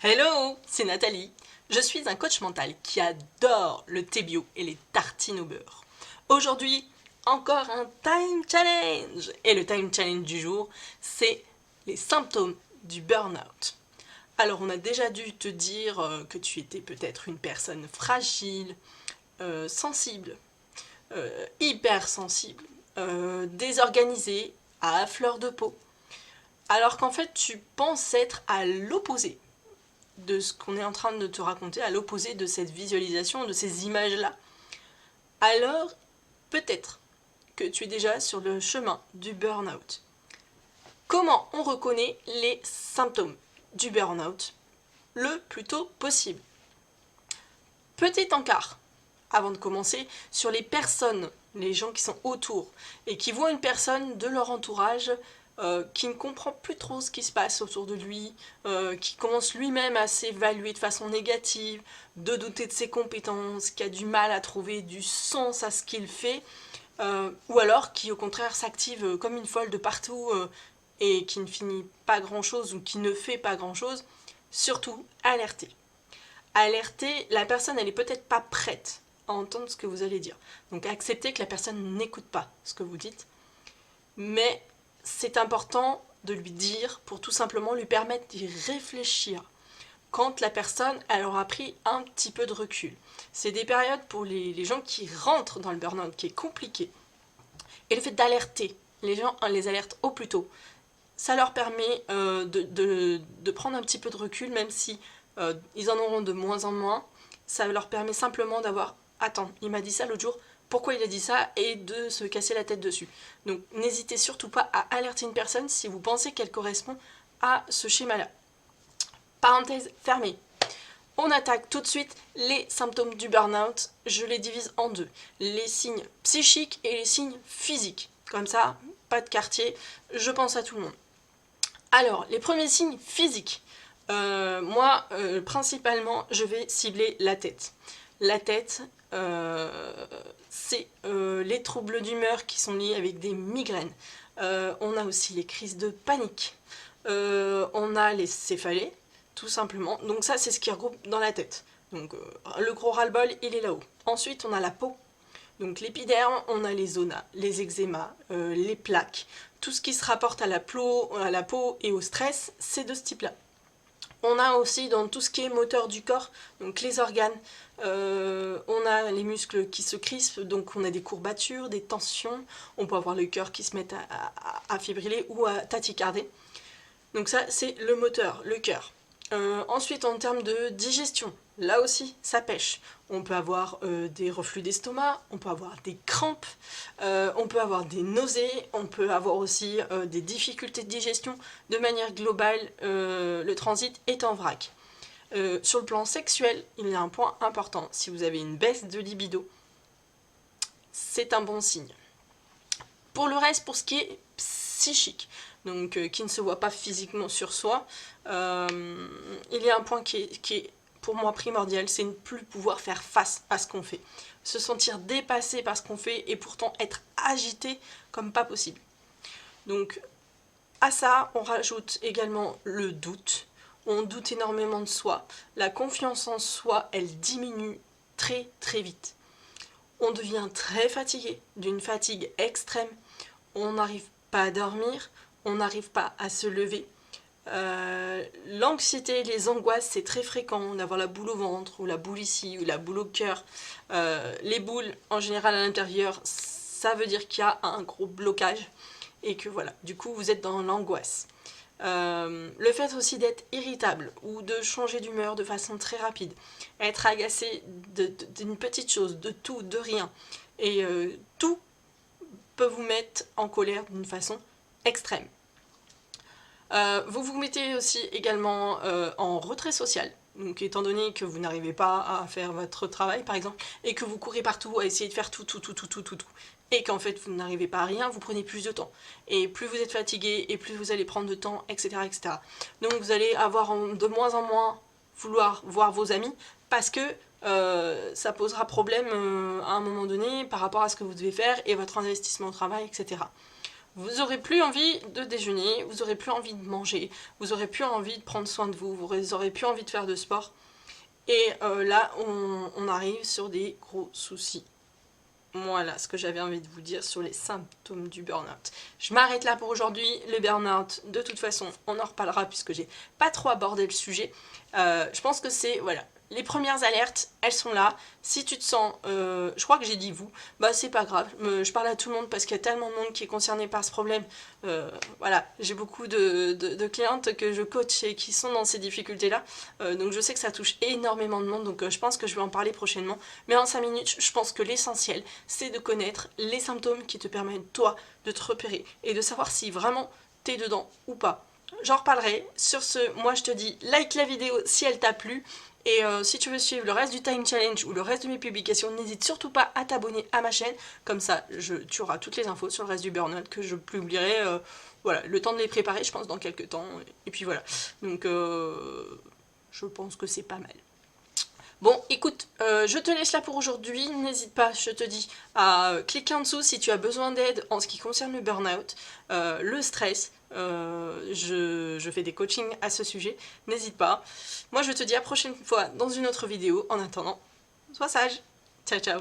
Hello, c'est Nathalie. Je suis un coach mental qui adore le thé bio et les tartines au beurre. Aujourd'hui, encore un time challenge. Et le time challenge du jour, c'est les symptômes du burn-out. Alors, on a déjà dû te dire que tu étais peut-être une personne fragile, sensible, hypersensible, désorganisée, à fleur de peau. Alors qu'en fait, tu penses être à l'opposé de ce qu'on est en train de te raconter, à l'opposé de cette visualisation, de ces images-là. Alors, peut-être que tu es déjà sur le chemin du burn-out. Comment on reconnaît les symptômes du burn-out le plus tôt possible? Petit encart, avant de commencer, sur les personnes, les gens qui sont autour, et qui voient une personne de leur entourage qui ne comprend plus trop ce qui se passe autour de lui, qui commence lui-même à s'évaluer de façon négative, de douter de ses compétences, qui a du mal à trouver du sens à ce qu'il fait, ou alors qui au contraire s'active comme une folle de partout et qui ne finit pas grand-chose ou qui ne fait pas grand-chose, surtout alerter. Alerter, la personne elle est peut-être pas prête à entendre ce que vous allez dire. Donc acceptez que la personne n'écoute pas ce que vous dites, mais c'est important de lui dire pour tout simplement lui permettre d'y réfléchir quand la personne elle aura pris un petit peu de recul. C'est des périodes pour les gens qui rentrent dans le burn-out qui est compliqué. Et le fait d'alerter les gens, les alerte au plus tôt, ça leur permet de prendre un petit peu de recul, même si ils en auront de moins en moins. Ça leur permet simplement d'avoir « Attends, il m'a dit ça l'autre jour, pourquoi il a dit ça ?» et de se casser la tête dessus. Donc n'hésitez surtout pas à alerter une personne si vous pensez qu'elle correspond à ce schéma-là. Parenthèse fermée. On attaque tout de suite les symptômes du burn-out. Je les divise en deux. Les signes psychiques et les signes physiques. Comme ça, pas de quartier, je pense à tout le monde. Alors, les premiers signes physiques. Principalement, je vais cibler la tête. La tête, c'est les troubles d'humeur qui sont liés avec des migraines. On a aussi les crises de panique. On a les céphalées, tout simplement. Donc ça, c'est ce qui regroupe dans la tête. Donc le gros ras-le-bol, il est là-haut. Ensuite, on a la peau. Donc l'épiderme, on a les zonas, les eczémas, les plaques. Tout ce qui se rapporte à la peau et au stress, c'est de ce type-là. On a aussi dans tout ce qui est moteur du corps, donc les organes, on a les muscles qui se crispent, donc on a des courbatures, des tensions, on peut avoir le cœur qui se met à fibriller ou à tachycarder. Donc ça, c'est le moteur, le cœur. Ensuite, en termes de digestion, là aussi, ça pêche. On peut avoir des reflux d'estomac, on peut avoir des crampes, on peut avoir des nausées, on peut avoir aussi des difficultés de digestion. De manière globale, le transit est en vrac. Sur le plan sexuel, il y a un point important. Si vous avez une baisse de libido, c'est un bon signe. Pour le reste, pour ce qui est psychique, donc qui ne se voit pas physiquement sur soi, il y a un point qui est pour moi primordial, c'est ne plus pouvoir faire face à ce qu'on fait. Se sentir dépassé par ce qu'on fait et pourtant être agité comme pas possible. Donc à ça, on rajoute également le doute. On doute énormément de soi. La confiance en soi, elle diminue très très vite. On devient très fatigué, d'une fatigue extrême. On n'arrive pas à dormir, on n'arrive pas à se lever. L'anxiété, les angoisses, c'est très fréquent d'avoir la boule au ventre, ou la boule ici, ou la boule au cœur. Les boules, en général à l'intérieur, ça veut dire qu'il y a un gros blocage, et que voilà, du coup vous êtes dans l'angoisse. Le fait aussi d'être irritable, ou de changer d'humeur de façon très rapide, être agacé d'une petite chose, de tout, de rien, et tout peut vous mettre en colère d'une façon extrême. Vous vous mettez aussi également en retrait social. Donc étant donné que vous n'arrivez pas à faire votre travail par exemple, et que vous courez partout à essayer de faire tout, et qu'en fait vous n'arrivez pas à rien, vous prenez plus de temps. Et plus vous êtes fatigué, et plus vous allez prendre de temps, etc. etc. Donc vous allez avoir de moins en moins vouloir voir vos amis, parce que ça posera problème à un moment donné par rapport à ce que vous devez faire, et votre investissement au travail, etc. vous aurez plus envie de déjeuner, vous aurez plus envie de manger, vous aurez plus envie de prendre soin de vous, vous aurez plus envie de faire de sport. Et là, on arrive sur des gros soucis. Voilà ce que j'avais envie de vous dire sur les symptômes du burn-out. Je m'arrête là pour aujourd'hui. Le burn-out, de toute façon, on en reparlera puisque j'ai pas trop abordé le sujet. Je pense que c'est, voilà, les premières alertes, elles sont là. Si tu te sens, je crois que j'ai dit vous, bah c'est pas grave. Je parle à tout le monde parce qu'il y a tellement de monde qui est concerné par ce problème. Voilà, j'ai beaucoup de clientes que je coach et qui sont dans ces difficultés-là. Donc je sais que ça touche énormément de monde, donc je pense que je vais en parler prochainement. Mais en 5 minutes, je pense que l'essentiel, c'est de connaître les symptômes qui te permettent, toi, de te repérer et de savoir si vraiment t'es dedans ou pas. J'en reparlerai. Sur ce, moi je te dis, like la vidéo si elle t'a plu. Et si tu veux suivre le reste du Time Challenge ou le reste de mes publications, n'hésite surtout pas à t'abonner à ma chaîne. Comme ça, tu auras toutes les infos sur le reste du burn-out que je publierai, voilà, le temps de les préparer, je pense, dans quelques temps. Et puis voilà. Donc, je pense que c'est pas mal. Bon, écoute, je te laisse là pour aujourd'hui. N'hésite pas, je te dis, à cliquer en dessous si tu as besoin d'aide en ce qui concerne le burn-out, le stress. Je fais des coachings à ce sujet. N'hésite pas. Moi, je te dis à la prochaine fois dans une autre vidéo. En attendant, sois sage. Ciao, ciao.